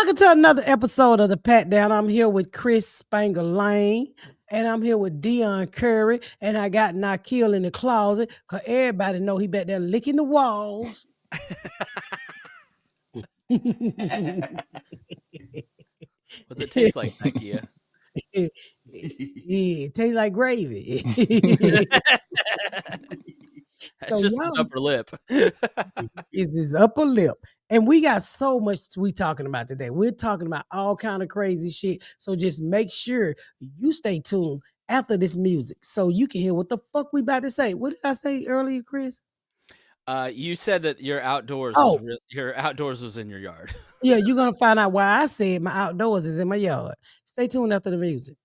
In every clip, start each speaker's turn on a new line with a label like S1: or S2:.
S1: Welcome to another episode of the Pat Down. I'm here with Chris Spanger Lane, and I'm here with Deion Curry, and I got Nakil in the closet because everybody know he back there licking the walls.
S2: What's it taste like, Nakia?
S1: Yeah, it tastes like gravy.
S2: That's
S1: So
S2: just his
S1: y'all,
S2: upper lip.
S1: it's his upper lip. And we got so much we talking about today. We're talking about all kind of crazy shit. So just make sure you stay tuned after this music so you can hear what the fuck we about to say. What did I say earlier, Chris?
S2: You said that your outdoors
S1: Oh,
S2: was in your yard.
S1: yeah, you're gonna find out why I said my outdoors is in my yard. Stay tuned after the music.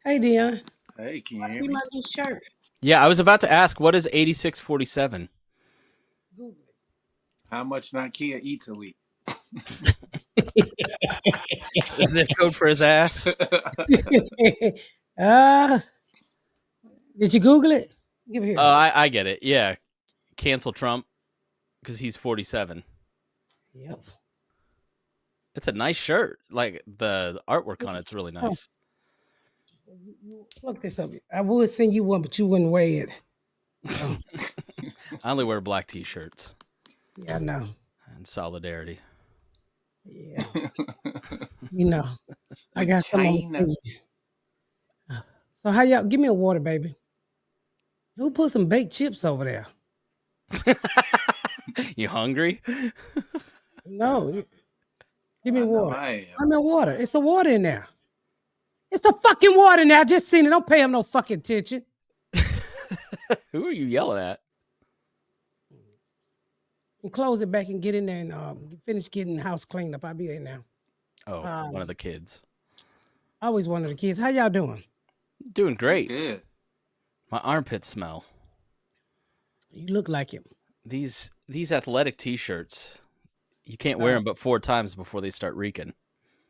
S1: Hey Dion,
S3: Hey, can you
S1: I
S3: hear
S1: see
S3: me?
S1: my new shirt.
S2: Yeah, I was about to ask, what is 8647?
S1: Google
S3: How much Nakia eats a week?
S2: The zip code for his ass?
S1: it. Did you Google it? Give it here.
S2: Oh, I get it. Yeah. Cancel Trump because he's 47.
S1: Yep.
S2: It's a nice shirt. Like the artwork on it's really nice.
S1: Look this up. I would send you one, but you wouldn't wear it. Oh,
S2: I only wear black t-shirts
S1: yeah, I know.
S2: and solidarity.
S1: Yeah, you know. I got something to
S3: China.
S1: send you. So how y'all? Give me a water, baby. Who put some baked chips over there?
S2: You hungry?
S1: No, give me
S3: I know
S1: water.
S3: I am.
S1: I'm in water. It's a water in there. It's a fucking water in there. I just seen it. Don't pay him no fucking attention.
S2: Who are you yelling at?
S1: And close it back and get in there and finish getting the house cleaned up. I'll be in now.
S2: Oh, one of the kids.
S1: Always one of the kids. How y'all doing?
S2: Doing great.
S3: Good.
S2: My armpits smell.
S1: You look like it.
S2: These athletic t-shirts, you can't wear them but 4 times before they start reeking.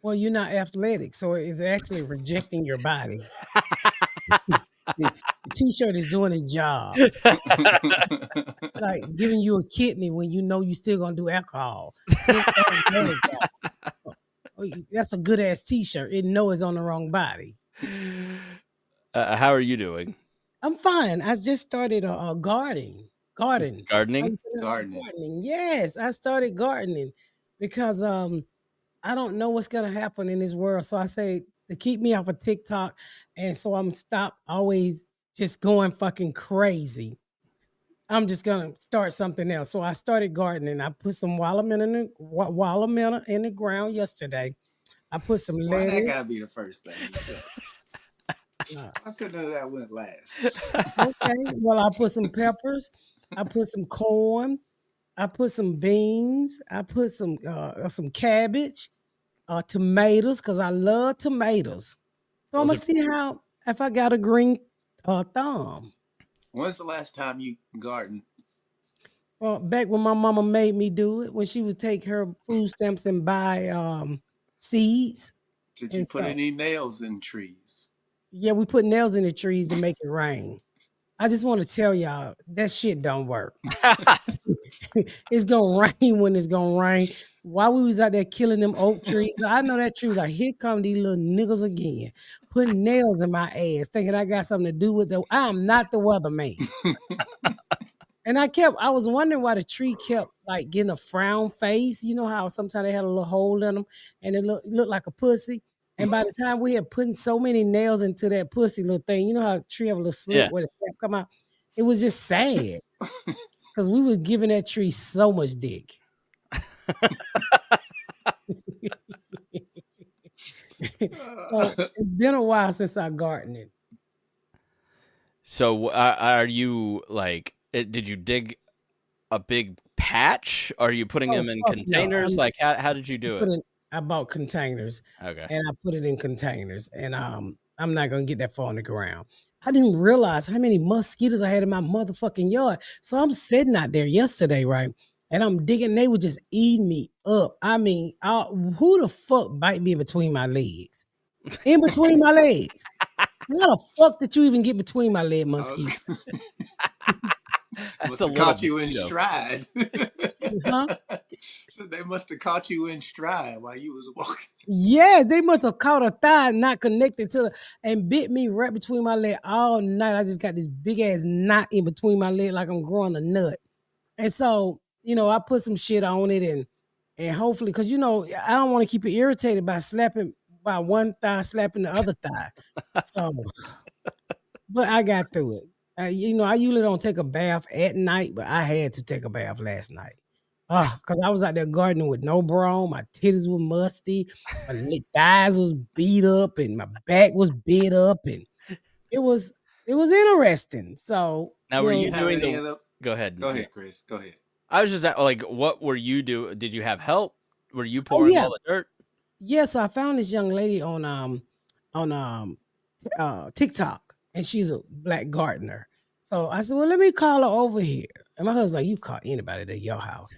S1: Well, you're not athletic, so it's actually rejecting your body. The t-shirt is doing its job, like giving you a kidney when you know you still gonna do alcohol. That's a good ass t-shirt. It know it's on the wrong body.
S2: How are you doing?
S1: I'm fine. I just started gardening.
S2: Gardening?
S3: Gardening.
S1: Yes, I started gardening because I don't know what's gonna happen in this world. So I say to keep me off of TikTok, and so I'm stop always just going fucking crazy. I'm just gonna start something else. So I started gardening. I put some watermelon in the ground yesterday. I put some
S3: Why that
S1: lettuce.
S3: gotta be the first thing you say? Why couldn't that went last?
S1: Okay, well I put some peppers. I put some corn. I put some beans. I put some cabbage, tomatoes, because I love tomatoes. So I'm gonna
S2: Those
S1: see how if I got a green thumb.
S3: When's the last time you gardened?
S1: Well, back when my mama made me do it, when she would take her food stamps and buy seeds
S3: Did you
S1: and
S3: put
S1: stuff.
S3: any nails in trees?
S1: Yeah, we put nails in the trees to make it rain. I just want to tell y'all that shit don't work. It's gonna rain when it's gonna rain. While we was out there killing them oak trees, I know that tree was like, here come these little niggas again, putting nails in my ass, thinking I got something to do with it. I'm not the weatherman. And I was wondering why the tree kept like getting a frown face. You know how sometimes they had a little hole in them and it looked like a pussy. And by the time we had putting so many nails into that pussy little thing, you know how a tree have a little slit
S2: Yeah.
S1: where the sap come out? It was just sad. Because we was giving that tree so much dick. So it's been a while since I gardened.
S2: So are you like, did you dig a big patch? Are you putting them in
S1: Fuck no.
S2: containers? Like how did you do it?
S1: I bought containers
S2: Okay.
S1: and I put it in containers. And I'm not gonna get that far on the ground. I didn't realize how many mosquitoes I had in my motherfucking yard. So I'm sitting out there yesterday, right? And I'm digging, they were just eating me up. I mean, who the fuck bite me in between my legs? In between my legs. How the fuck did you even get between my leg, Mosquito?
S2: That's
S3: Must
S2: a
S3: have
S2: little
S3: caught you in
S2: mosquito.
S3: stride.
S1: Huh?
S3: So they must have caught you in stride while you was walking.
S1: Yeah, they must have caught a thigh not connected to and bit me right between my leg all night. I just got this big ass knot in between my leg like I'm growing a nut. And so, I put some shit on it and hopefully, because I don't want to keep it irritated by one thigh slapping the other thigh. So, but I got through it. I usually don't take a bath at night, but I had to take a bath last night. Because I was out there gardening with no bra on, my titties were musty, my thighs was beat up, and my back was beat up, and it was interesting. So,
S2: Now, were
S3: Do
S2: you
S3: you have
S2: doing
S3: any
S2: the?
S3: of them?
S2: Go ahead.
S3: Go ahead, Chris. Go ahead.
S2: I was just like, what were you doing? Did you have help? Were you
S1: oh
S2: pouring
S1: yeah,
S2: all the dirt?
S1: yeah. So I found this young lady on TikTok, and she's a black gardener. So I said, well, let me call her over here. And my husband's like, you call anybody at your house.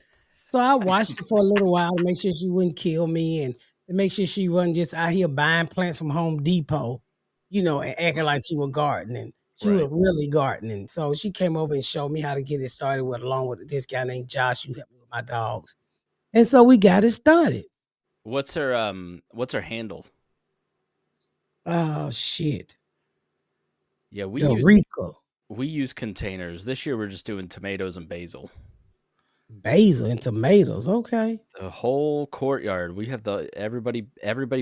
S1: So I watched her for a little while to make sure she wouldn't kill me and to make sure she wasn't just out here buying plants from Home Depot, and acting like she was gardening. She was
S2: Right.
S1: really gardening. So she came over and showed me how to get it started along with this guy named Josh who helped me with my dogs. And so we got it started.
S2: What's her handle?
S1: Oh shit.
S2: Yeah, we use containers. This year we're just doing tomatoes and basil.
S1: Basil and tomatoes. Okay.
S2: The whole courtyard. We have everybody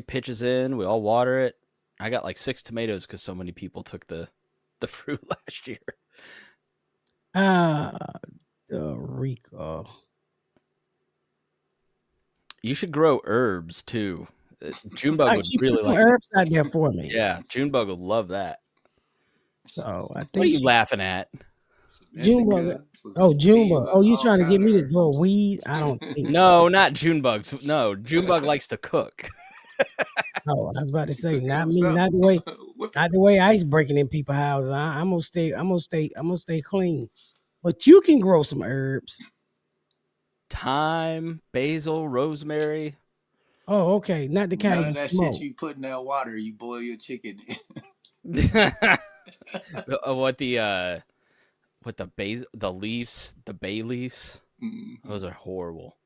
S2: pitches in, we all water it. I got like 6 tomatoes because so many people took the fruit last year.
S1: Rico.
S2: You should grow herbs too. Junebug would
S1: She put
S2: really
S1: some
S2: like
S1: herbs out there for me.
S2: Yeah, Junebug would love that.
S1: So I think
S2: What are you laughing at?
S3: Some
S1: Junebug.
S3: indica, some
S1: Oh, Junebug.
S3: sativa,
S1: Oh, you
S3: all
S1: trying to get
S3: kind of
S1: me to grow
S3: herbs.
S1: weed? I don't think so.
S2: No, not Junebugs. No, Junebug likes to cook.
S1: Oh, I was about to say,
S3: Cooking
S1: not
S3: up
S1: me,
S3: something.
S1: not the way ice breaking in people's houses. I'm gonna stay clean. But you can grow some herbs.
S2: Thyme, basil, rosemary.
S1: Oh, okay. Not the kind
S3: None
S1: you
S3: of that
S1: smoke.
S3: shit you put in that water you boil your chicken in.
S2: What the leaves, the bay leaves. Those are horrible.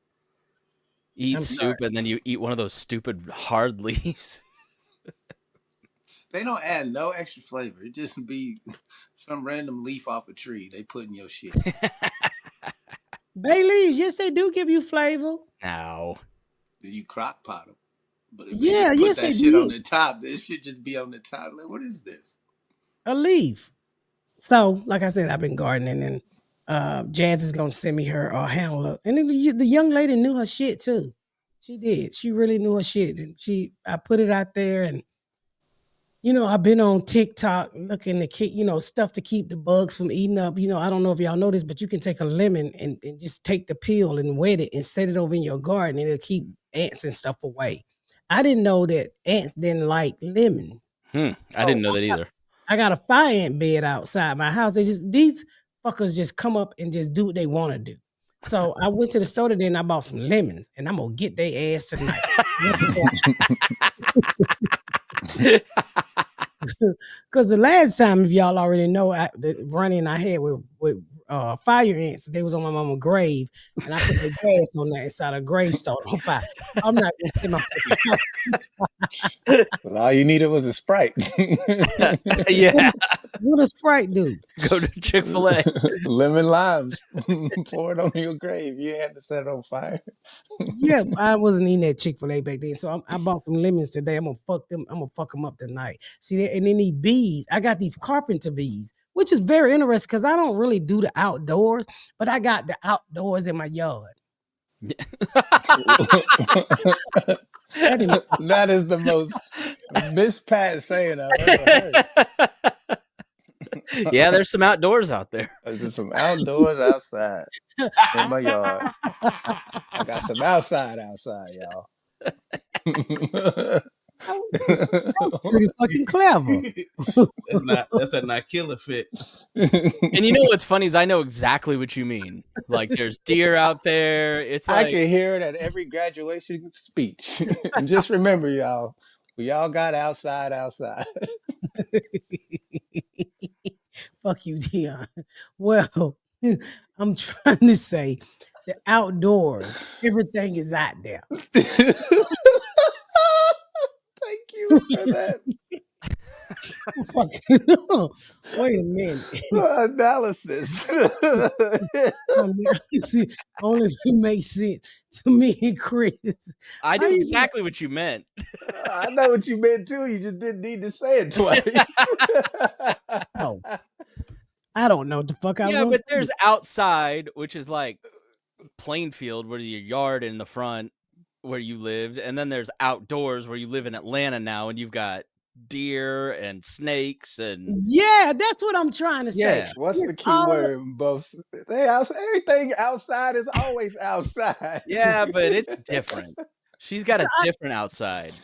S2: Eat soup and then you eat one of those stupid hard leaves.
S3: They don't add no extra flavor. It just be some random leaf off a tree they put in your shit.
S1: Bay leaves, yes, they do give you flavor.
S2: No.
S3: You crock pot them. But if
S1: Yeah,
S3: they
S1: yes,
S3: just put that
S1: they
S3: shit
S1: do.
S3: on the top, this should just be on the top. Like, what is this?
S1: A leaf. So, like I said, I've been gardening, and Jazz is gonna send me her handler. And then the young lady knew her shit too. She did. She really knew her shit, and I put it out there, and I've been on TikTok looking to keep, stuff to keep the bugs from eating up. I don't know if y'all know this, but you can take a lemon and just take the peel and wet it and set it over in your garden, and it'll keep ants and stuff away. I didn't know that ants didn't like lemons.
S2: I
S1: So
S2: didn't know that either.
S1: I got a fire ant bed outside my house. These fuckers just come up and just do what they want to do. So I went to the store today and I bought some lemons, and I'm gonna get their ass tonight. Because the last time, if y'all already know, the run-in I had with fire ants, they was on my mama's grave, and I put the gas on that inside a gravestone on fire. I'm not gonna sit my
S4: house. But all you needed was a Sprite.
S2: Yeah.
S1: What does Sprite do?
S2: Go to Chick-fil-A.
S4: Lemon limes. Pour it on your grave. You had to set it on fire.
S1: Yeah, I wasn't eating that Chick-fil-A back then, so I bought some lemons today. I'm gonna fuck them up tonight. See, and then these bees, I got these carpenter bees, which is very interesting because I don't really do the outdoors, but I got the outdoors in my yard.
S4: That is the most Miss Pat saying I've ever heard.
S2: Yeah, there's some outdoors out there.
S4: There's some outdoors outside in my yard. I got some outside, y'all.
S1: That's pretty fucking clever.
S5: That's a not killer fit.
S2: And you know what's funny is I know exactly what you mean. Like there's deer out there. It's like
S4: I can hear it at every graduation speech. And just remember, y'all, We all got outside.
S1: Fuck you, Deion. Well, I'm trying to say the outdoors, everything is out there.
S4: Thank you for that
S1: Fucking no. Wait a minute.
S4: analysis.
S1: Only makes sense to me and Chris.
S2: I
S1: How
S2: knew
S1: you
S2: exactly what you meant.
S4: I know what you meant too. You just didn't need to say it twice.
S1: know? I don't know what the fuck I was
S2: Yeah,
S1: gonna
S2: but
S1: say.
S2: there's outside, which is like plain field, where your yard in the front where you lived, and then there's outdoors where you live in Atlanta now, and you've got deer and snakes and
S1: Yeah, that's what I'm trying to say.
S2: yeah.
S4: What's
S1: It's
S4: the key
S1: all
S4: word in both? Everything outside is always outside.
S2: Yeah, but it's different. She's got
S1: so
S2: a different outside.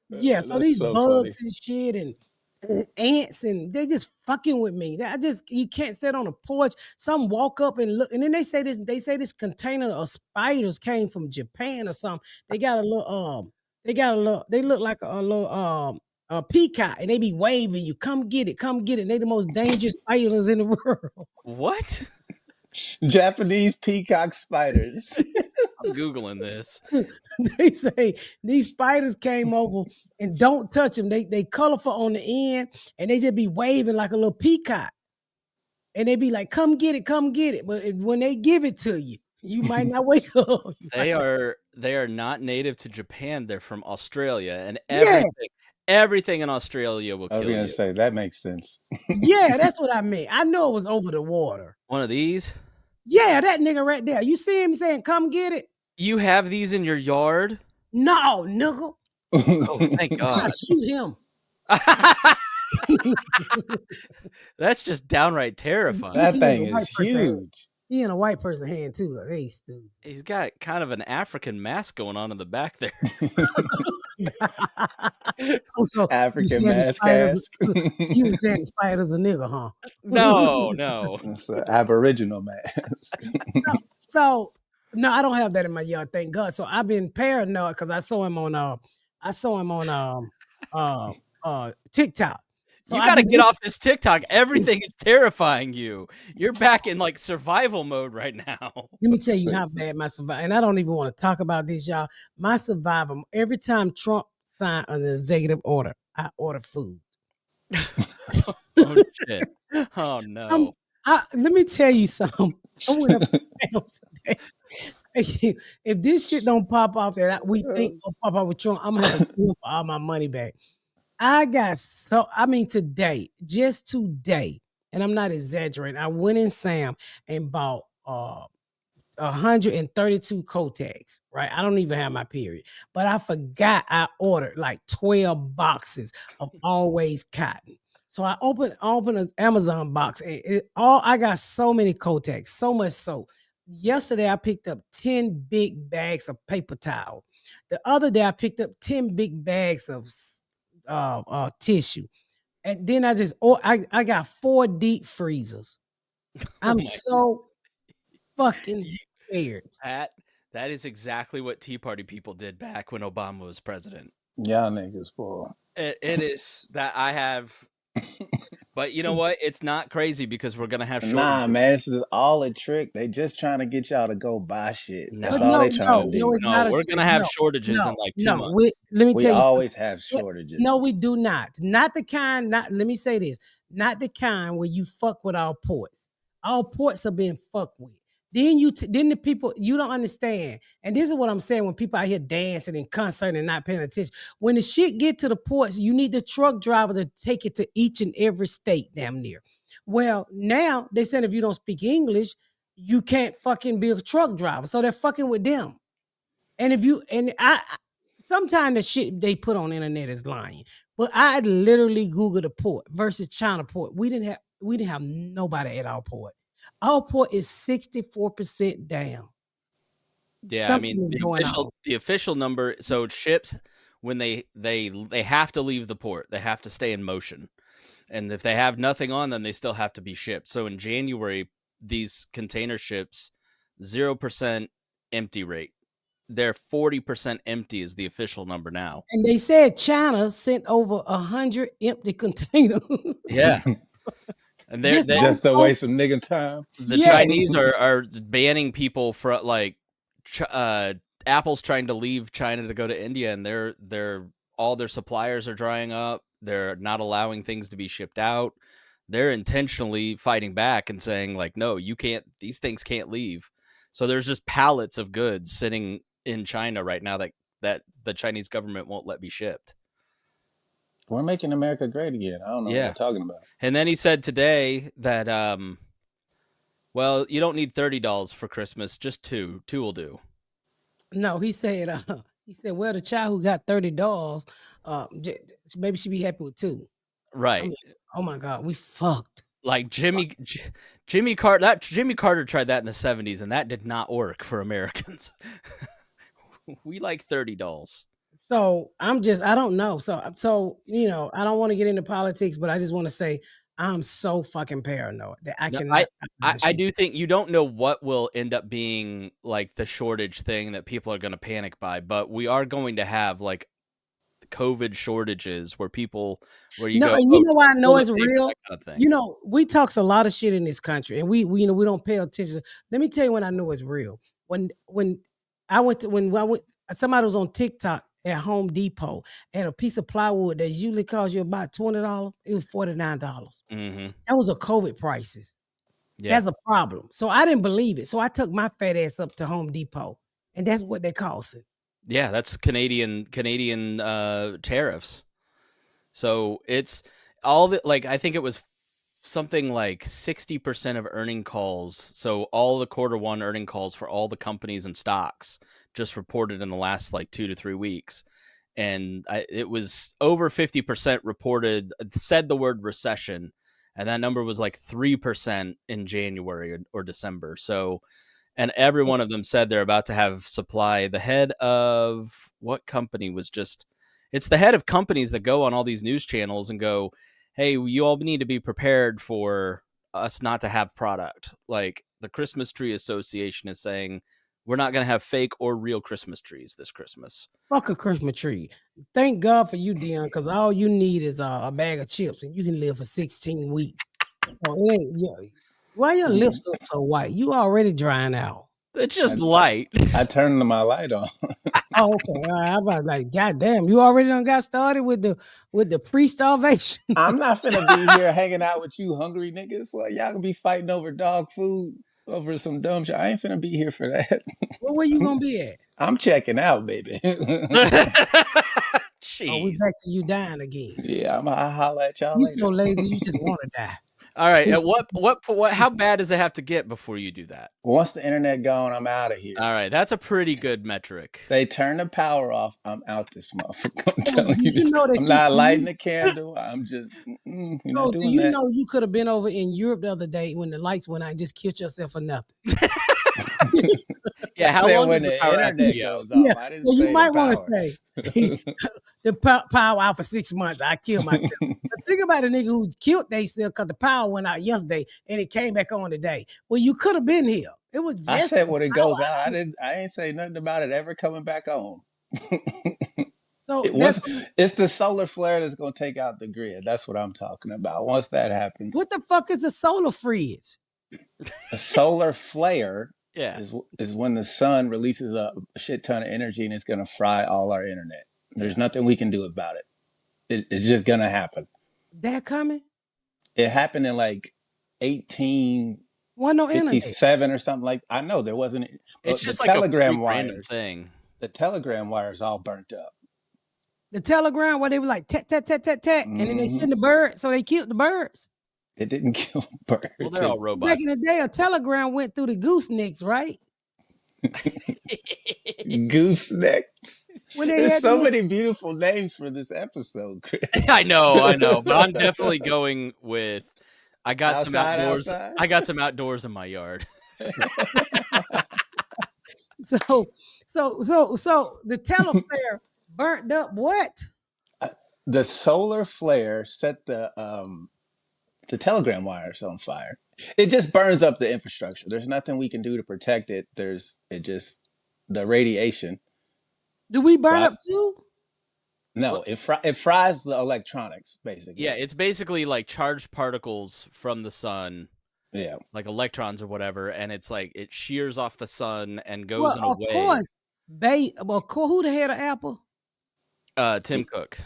S1: yeah, so
S4: That's
S1: these
S4: so funny.
S1: bugs and shit and ants and they just fucking with me. You can't sit on a porch. Some walk up and look, and then they say this container of spiders came from Japan or something. They look like a little a peacock and they be waving you, come get it, come get it. And they the most dangerous spiders in the world.
S2: What?
S4: Japanese peacock spiders.
S2: I'm Googling this.
S1: They say these spiders came over and don't touch them. They colorful on the end and they just be waving like a little peacock. And they be like, come get it, come get it. But when they give it to you, you might not wake up.
S2: They are not native to Japan. They're from Australia, and
S1: Yeah,
S2: everything in Australia will
S4: I was
S2: kill
S4: gonna
S2: you.
S4: say that makes sense.
S1: yeah, that's what I meant. I know it was over the water.
S2: One of these?
S1: Yeah, that nigga right there. You see him saying, come get it?
S2: You have these in your yard?
S1: No, nigga.
S2: Oh, thank
S1: I'll
S2: God.
S1: shoot him.
S2: That's just downright terrifying.
S4: That
S1: He
S4: thing
S1: in a white
S4: is
S1: person hand.
S4: huge.
S1: He in a white person hand too. Hey, stupid.
S2: He's got kind of an African mask going on in the back there.
S1: So you
S4: African
S1: saying the
S4: mask
S1: spiders?
S4: mask.
S1: You was saying the spiders a nigga, huh?
S2: No.
S4: It's an Aboriginal mask.
S1: So no, I don't have that in my yard, thank God. So I've been paranoid because I saw him on TikTok. So
S2: You
S1: I
S2: got to
S1: be
S2: get off this TikTok. Everything is terrifying you. You're back in like survival mode right now.
S1: Let me tell you how bad my survival, and I don't even want to talk about this, y'all. My survival, every time Trump signed an executive order, I order food.
S2: Oh shit. Oh no.
S1: Let me tell you something. I went up to Sam's today. If this shit don't pop off that we think will pop off with Trump, I'm gonna have to steal for all my money back. Just today, and I'm not exaggerating. I went in Sam and bought 132 Kotex, right? I don't even have my period, but I forgot I ordered like 12 boxes of always cotton. So I opened an Amazon box and I got so many Kotex, so much so. Yesterday I picked up 10 big bags of paper towel. The other day I picked up 10 big bags of tissue. And then I got 4 deep freezers. I'm so fucking scared.
S2: Pat, that is exactly what Tea Party people did back when Obama was president.
S4: Y'all niggas, boy.
S2: It is that I have, but you know what? It's not crazy because we're gonna have shortages.
S4: Nah, man, this is all a trick. They just trying to get y'all to go buy shit. That's
S2: No.
S4: all they trying to do.
S1: It's not a
S2: we're
S1: trick.
S2: gonna have
S1: No,
S2: shortages in like 2 months.
S1: Let me
S4: We
S1: tell you
S4: always
S1: something.
S4: have shortages.
S1: No, we do not. Not the kind, let me say this, not the kind where you fuck with our ports. Our ports are being fucked with. Then the people, you don't understand. And this is what I'm saying when people out here dancing and concerting and not paying attention. When the shit get to the ports, you need the truck driver to take it to each and every state damn near. Well, now they said if you don't speak English, you can't fucking be a truck driver. So they're fucking with them. And sometimes the shit they put on the internet is lying. But I literally Googled a port versus China port. We didn't have nobody at our port. Our port is 64% down.
S2: Yeah,
S1: Something is going on.
S2: the official number. So ships, when they have to leave the port, they have to stay in motion, and if they have nothing on them, they still have to be shipped. So in January, these container ships 0% empty rate. they're 40% empty is the official number now.
S1: And they said China sent over 100 empty containers.
S2: Yeah. And they're
S1: Just
S2: they,
S1: on-
S4: Just to waste some nigga time.
S2: the
S1: Yeah.
S2: Chinese are banning people for like Apple's trying to leave China to go to India, and they're all their suppliers are drying up. They're not allowing things to be shipped out. They're intentionally fighting back and saying like, no, you can't. These things can't leave. So there's just pallets of goods sitting in China right now that the Chinese government won't let be shipped.
S4: We're making America great again. I don't know what
S2: Yeah.
S4: you're talking about.
S2: And then he said today that well, you don't need $30 for Christmas, just two. Two will do.
S1: No, he said, well, the child who got $30, maybe she'd be happy with 2.
S2: Right.
S1: Oh my God, we fucked.
S2: Like Jimmy Carter tried that in the 70s, and that did not work for Americans. We like $30.
S1: So I don't know. So I don't want to get into politics, but I just want to say I'm so fucking paranoid that I cannot stop this
S2: I
S1: shit.
S2: do think you don't know what will end up being like the shortage thing that people are going to panic by, but we are going to have like COVID shortages where you go,
S1: and you know why I know
S2: toilet
S1: it's
S2: paper,
S1: real?
S2: that kind of thing.
S1: You know, we talks a lot of shit in this country, and we don't pay attention. Let me tell you when I know it's real. When somebody was on TikTok at Home Depot and a piece of plywood that usually costs you about $20, it was $49.
S2: Mhm.
S1: That was a COVID prices.
S2: Yeah.
S1: That's a problem. So I didn't believe it. So I took my fat ass up to Home Depot, and that's what they cost it.
S2: Yeah, that's Canadian tariffs. So it's all the like I think it was something like 60% of earning calls. So all the Q1 earning calls for all the companies and stocks just reported in the last like 2 to 3 weeks. And it was over 50% reported, said the word recession. And that number was like 3% in January or December. So, and every one of them said they're about to have supply. The head of what company was it's the head of companies that go on all these news channels and go, hey, you all need to be prepared for us not to have product. Like the Christmas Tree Association is saying, we're not going to have fake or real Christmas trees this Christmas.
S1: Fuck a Christmas tree. Thank God for you, Deion, because all you need is a bag of chips, and you can live for 16 weeks. So it ain't. Why your lips look so white? You already drying out.
S2: It's just light.
S4: I turned my light on.
S1: Oh, okay. All right. I was like, God damn, you already done got started with the pre-starvation.
S4: I'm not finna be here hanging out with you hungry niggas. Like y'all can be fighting over dog food over some dumb shit. I ain't finna be here for that.
S1: Where you gonna be at?
S4: I'm checking out, baby.
S2: Jeez.
S1: Oh, we back to you dying again.
S4: Yeah, I'll holler at y'all
S1: You
S4: later.
S1: so lazy, you just want to die.
S2: All right. At what? How bad does it have to get before you do that?
S4: Once the internet gone, I'm out of here.
S2: All right, that's a pretty good metric.
S4: They turn the power off. I'm out this motherfucker. I'm telling you,
S1: You know that
S4: I'm not lighting the candle. I'm just, you're not
S1: do
S4: doing
S1: you
S4: that.
S1: know you could have been over in Europe the other day when the lights went out and just killed yourself for nothing?
S2: Yeah, how
S4: said
S2: long
S4: when
S2: does
S4: the
S2: power have to
S4: internet
S2: be out?
S4: goes off. I didn't
S1: so
S4: say
S1: you
S4: the
S1: might want to
S4: power.
S1: say the power out for 6 months. I killed myself. But think about a nigga who killed themselves because the power went out yesterday and it came back on today. Well, you could have been here. It was just
S4: I said when it goes out. I ain't say nothing about it ever coming back on.
S1: so
S4: It's the solar flare that's gonna take out the grid. That's what I'm talking about. Once that happens,
S1: what the fuck is a solar fridge?
S4: a solar flare
S2: Yeah.
S4: is when the sun releases a shit ton of energy and it's gonna fry all our internet. There's nothing we can do about it. It's just gonna happen.
S1: That coming?
S4: It happened in like 1857
S1: no internet.
S4: or something like. I know there wasn't.
S2: It's
S4: The
S2: just like
S4: telegram
S2: a random
S4: wires.
S2: thing.
S4: The telegram wires all burnt up.
S1: The telegram where they were like tat tat tat tat tat, and then they send the bird, so they killed the birds.
S4: It didn't kill birds.
S2: Well, they're all robots.
S1: Back in the day, a telegram went through the goosenecks, right?
S4: Goosenecks.
S1: When they
S4: There's
S1: had
S4: so
S1: the-
S4: many beautiful names for this episode, Chris.
S2: I know, but I'm definitely going with. I got some
S4: Outside,
S2: outdoors.
S4: outside?
S2: I got some outdoors in my yard.
S1: So the teleflare burnt up what?
S4: The solar flare set the telegram wires on fire. It just burns up the infrastructure. There's nothing we can do to protect it. the radiation.
S1: Do we burn
S4: Right.
S1: up too?
S4: No, it fries the electronics basically.
S2: Yeah, it's basically like charged particles from the sun,
S4: Yeah.
S2: like electrons or whatever, and it's like it shears off the sun and goes
S1: Well,
S2: in a
S1: of
S2: way.
S1: course, who the head of Apple?
S2: Tim Cook.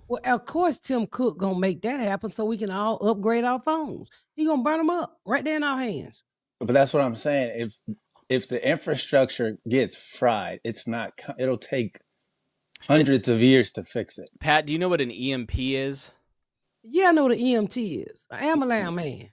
S1: Well, of course, Tim Cook gonna make that happen so we can all upgrade our phones. He gonna burn them up right there in our hands.
S4: But that's what I'm saying. If the infrastructure gets fried, it'll take hundreds of years to fix it.
S2: Pat, do you know what an EMP is?
S1: Yeah, I know what an EMT is. I am a lamb man.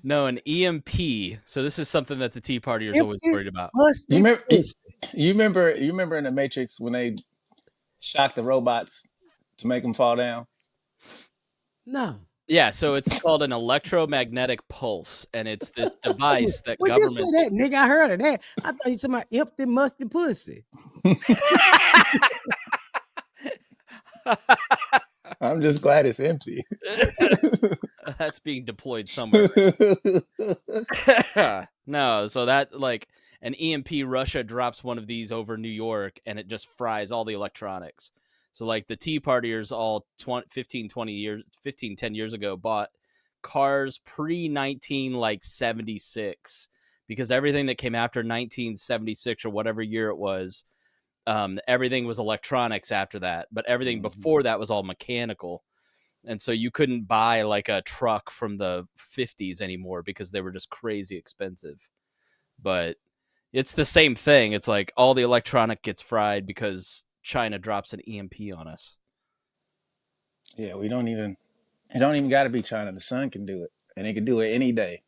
S2: No, an EMP. So this is something that the Tea Partiers always worried about.
S4: You remember in the Matrix when they shocked the robots to make them fall down?
S1: No.
S2: Yeah, so it's called an electromagnetic pulse, and it's this device that
S1: What
S2: government.
S1: You say that, nigga? I heard of that. I thought you said my empty musty pussy.
S4: I'm just glad it's empty.
S2: That's being deployed somewhere. No, so that like an EMP, Russia drops one of these over New York, and it just fries all the electronics. So like the Tea Partiers all 10 years ago bought cars pre-76 because everything that came after 1976 or whatever year it was, everything was electronics after that. But everything before that was all mechanical. And so you couldn't buy like a truck from the 50s anymore because they were just crazy expensive. But it's the same thing. It's like all the electronic gets fried because China drops an EMP on us.
S4: Yeah, it don't even got to be China. The sun can do it, and it can do it any day,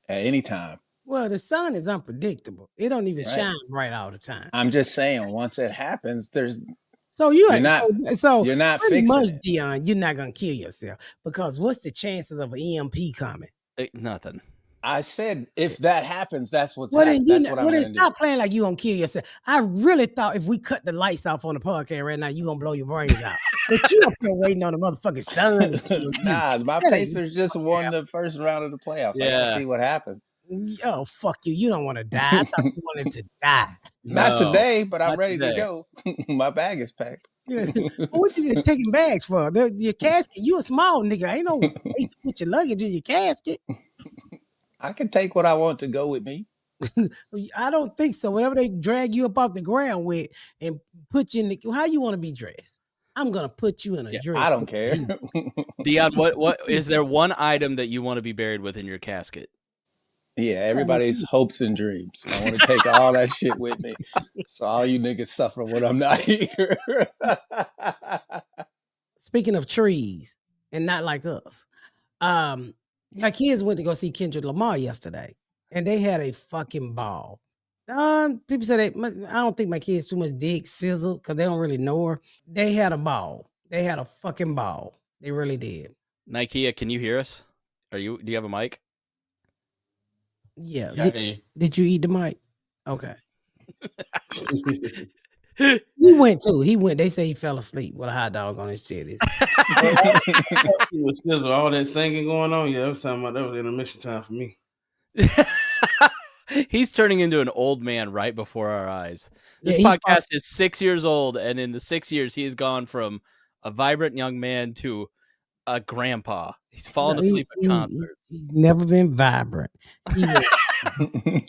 S4: at any time.
S1: Well, the sun is unpredictable. It don't even shine right all the time.
S4: I'm just saying, once it happens,
S1: you're not
S4: fixing
S1: much,
S4: it.
S1: Deion, you're not gonna kill yourself because what's the chances of an EMP coming?
S2: Nothing.
S4: I said if that happens, that's what's
S1: Well,
S4: happening. That's what I'm gonna do.
S1: Stop playing like you gonna kill yourself. I really thought if we cut the lights off on the podcast right now, you gonna blow your brains out. But you up here waiting on the motherfucking sun to kill you.
S4: Nah, my Pacers just won the first round of the playoffs. Yeah. I can see what happens.
S1: Oh, fuck you. You don't want to die. I thought you wanted to die.
S4: Not today, but I'm ready to go. My bag is packed.
S1: Yeah. What you taking bags for? Your casket. You a small nigga. Ain't no place to put your luggage in your casket.
S4: I can take what I want to go with me.
S1: I don't think so. Whenever they drag you up off the ground with and put you in how you want to be dressed? I'm gonna put you in a dress.
S4: I don't care.
S2: Deion, what is there one item that you want to be buried with in your casket?
S4: Yeah, everybody's hopes and dreams. I want to take all that shit with me. So all you niggas suffer when I'm not here.
S1: Speaking of trees and not like us, my kids went to go see Kendrick Lamar yesterday, and they had a fucking ball. People say I don't think my kids too much dig Sizzle because they don't really know her. They had a ball. They had a fucking ball. They really did.
S2: Nikea, can you hear us? Do you have a mic?
S1: Yeah. Did you eat the mic? Okay. He went too. They say he fell asleep with a hot dog on his titties.
S5: With Sizzle, all that singing going on, that was intermission time for me.
S2: He's turning into an old man right before our eyes. This podcast is 6 years old, and in the 6 years, he has gone from a vibrant young man to a grandpa. He's fallen asleep at concerts.
S1: He's never been vibrant. He was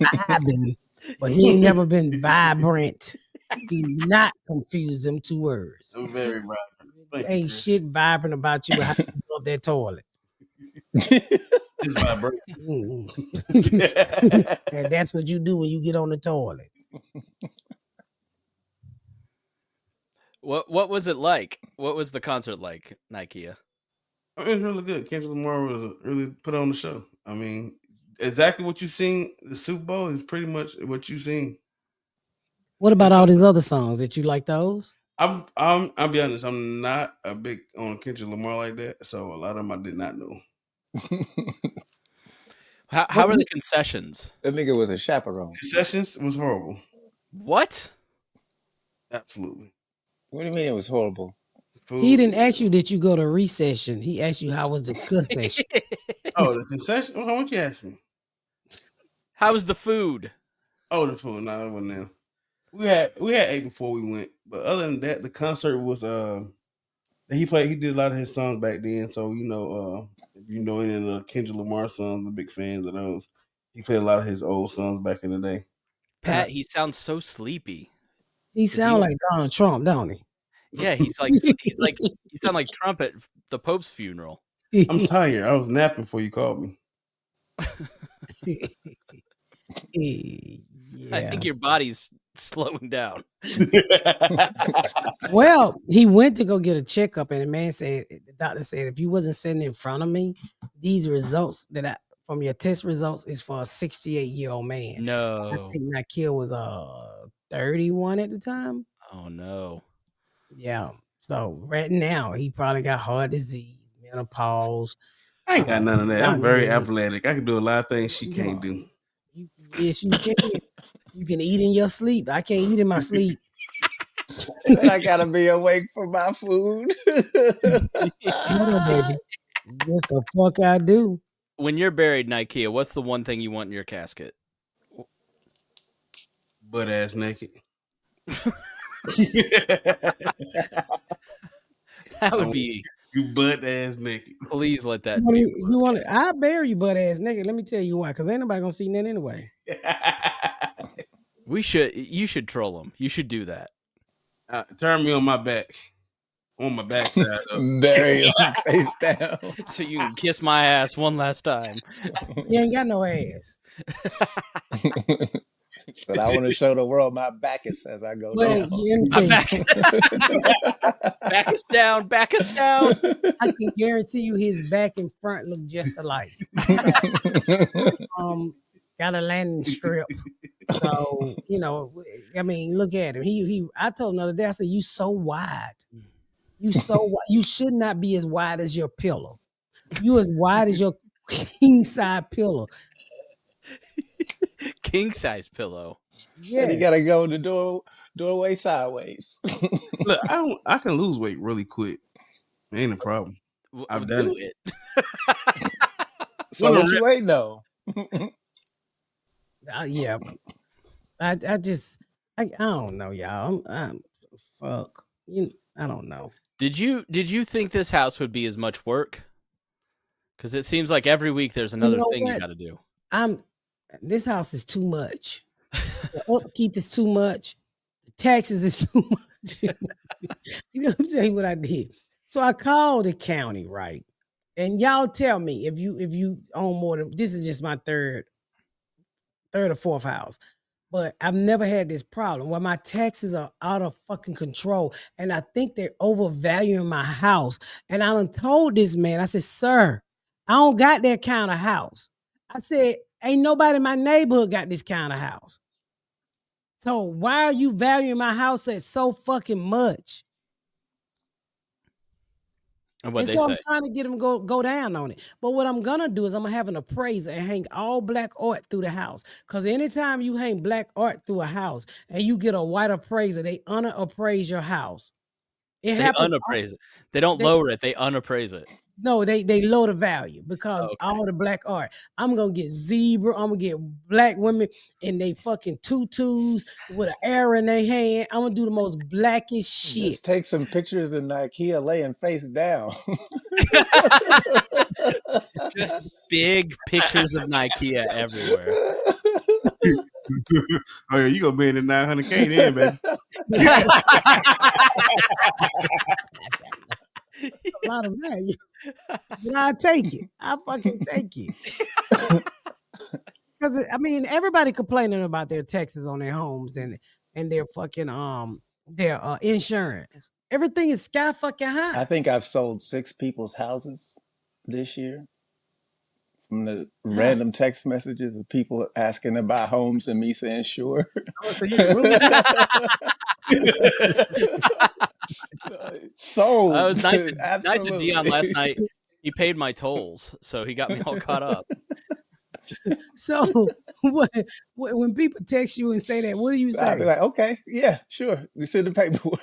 S1: vibing, but he ain't never been vibrant. Do not confuse them two words.
S5: I'm very vibrant.
S1: Ain't shit vibrant about you. How you go up that toilet?
S5: It's vibrating.
S1: And that's what you do when you get on the toilet.
S2: What was it like? What was the concert like, Nikea?
S5: It was really good. Kendrick Lamar was really put on the show. I mean, exactly what you seen the Super Bowl is pretty much what you seen.
S1: What about all these other songs? Did you like those?
S5: I'll be honest. I'm not a big on Kendrick Lamar like that, so a lot of them I did not know.
S2: How were the concessions?
S4: That nigga was a chaperone.
S5: Concessions was horrible.
S2: What?
S5: Absolutely.
S4: What do you mean it was horrible?
S5: Food.
S2: Mm.
S1: He didn't ask you, did you go to Recession? He asked you, how was the concession?
S5: Oh, the concession? How much you ask me?
S2: How was the food?
S5: Oh, the food. No, it wasn't them. We had ate before we went, but other than that, the concert was he did a lot of his songs back then. So if you know any of the Kendrick Lamar songs, the big fans of those. He played a lot of his old songs back in the day.
S2: Pat, he sounds so sleepy.
S1: He sound like Donald Trump, don't he?
S2: Yeah, he sound like Trump at the Pope's funeral.
S5: I'm tired. I was napping before you called me.
S2: I think your body's slowing down.
S1: Well, he went to go get a checkup, and the doctor said, if you wasn't sitting in front of me, these results from your test results is for a 68-year-old man.
S2: No.
S1: I think Nikhil was 31 at the time.
S2: Oh no.
S1: Yeah. So right now he probably got heart disease, menopause.
S5: I ain't got none of that. I'm very athletic. I can do a lot of things she can't do.
S1: Yes, you can. You can eat in your sleep. I can't eat in my sleep.
S4: I gotta be awake for my food.
S1: No, baby. That's the fuck I do.
S2: When you're buried, Nikia, what's the one thing you want in your casket?
S5: Butt ass naked.
S2: That would be
S5: you butt ass naked.
S2: Please let that
S1: be.
S2: You
S1: want it? I bury you butt ass naked. Let me tell you why. Because ain't nobody gonna see that anyway.
S2: You should troll them. You should do that.
S5: Turn me on my back. On my backside.
S4: Bury him face down.
S2: So you can kiss my ass one last time.
S1: You ain't got no ass.
S4: But I want to show the world my back as I go down.
S2: Back us down. Back us down.
S1: I can guarantee you his back and front look just alike. Got a landing strip. So, I mean, look at him. I told him the other day, I said, you so wide. You so wide. You should not be as wide as your pillow. You as wide as your king size pillow.
S2: King size pillow.
S4: Yeah, you gotta go in the doorway sideways.
S5: Look, I can lose weight really quick. Ain't a problem. I've done it.
S4: So what you waiting on?
S1: Yeah. I don't know, y'all. I'm fuck. I don't know.
S2: Did you think this house would be as much work? Because it seems like every week there's another thing you got to do.
S1: This house is too much. The upkeep is too much. The taxes is too much. Let me tell you what I did. So I called the county, right? And y'all tell me if you own more than, this is just my third or fourth house. But I've never had this problem where my taxes are out of fucking control. And I think they're overvaluing my house. And I done told this man, I said, sir, I don't got that kind of house. I said, ain't nobody in my neighborhood got this kind of house. So why are you valuing my house at so fucking much?
S2: And
S1: so I'm trying to get them go down on it. But what I'm gonna do is I'm gonna have an appraiser and hang all black art through the house. Because anytime you hang black art through a house and you get a white appraiser, they unappraise your house.
S2: They unappraise it. They don't lower it. They unappraise it.
S1: No, they lower the value because all the black art. I'm gonna get zebra. I'm gonna get black women in they fucking tutus with an arrow in their hand. I'm gonna do the most blackest shit.
S4: Just take some pictures in IKEA laying face down.
S2: Just big pictures of IKEA everywhere.
S5: Oh yeah, you gonna be in the 900K then, baby.
S1: It's a lot of value. But I'll take it. I'll fucking take it. Because I mean, everybody complaining about their taxes on their homes and their fucking their insurance. Everything is sky fucking high.
S4: I think I've sold 6 people's houses this year from the random text messages of people asking to buy homes and me saying sure. Sold.
S2: It was nice to Deion last night. He paid my tolls, so he got me all caught up.
S1: So when people text you and say that, what do you say?
S4: I'll be like, okay, yeah, sure. We send the paperwork.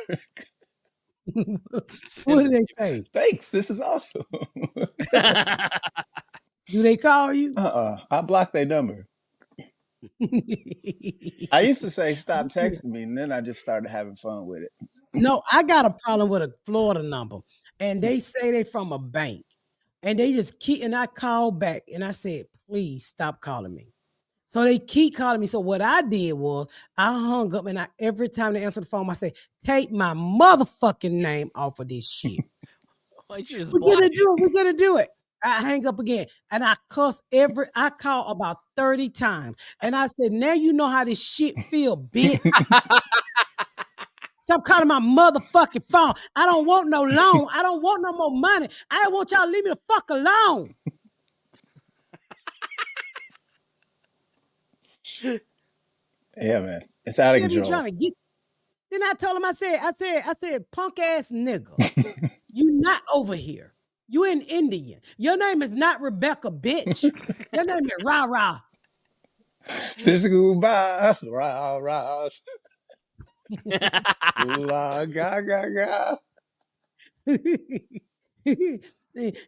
S1: What do they say?
S4: Thanks, this is awesome.
S1: Do they call you?
S4: I blocked their number. I used to say stop texting me, and then I just started having fun with it.
S1: No, I got a problem with a Florida number, and they say they from a bank, and they just keep. And I called back, and I said, "Please stop calling me." So they keep calling me. So what I did was I hung up, and every time they answer the phone, I say, "Take my motherfucking name off of this shit.
S2: Why'd you just
S1: We're
S2: block
S1: gonna
S2: it?
S1: do it. We're gonna do it." I hang up again, and I cuss I call about 30 times, and I said, "Now you know how this shit feel, bitch. Stop calling my motherfucking phone. I don't want no loan. I don't want no more money. I want y'all to leave me the fuck alone."
S4: Yeah, man, it's out of
S1: They be
S4: control.
S1: trying to get. Then I told him, I said, "Punk ass nigga, you not over here. You in India. Your name is not Rebecca, bitch. Your name is Ra Ra."
S4: This goodbye, rah rah, la ga ga ga.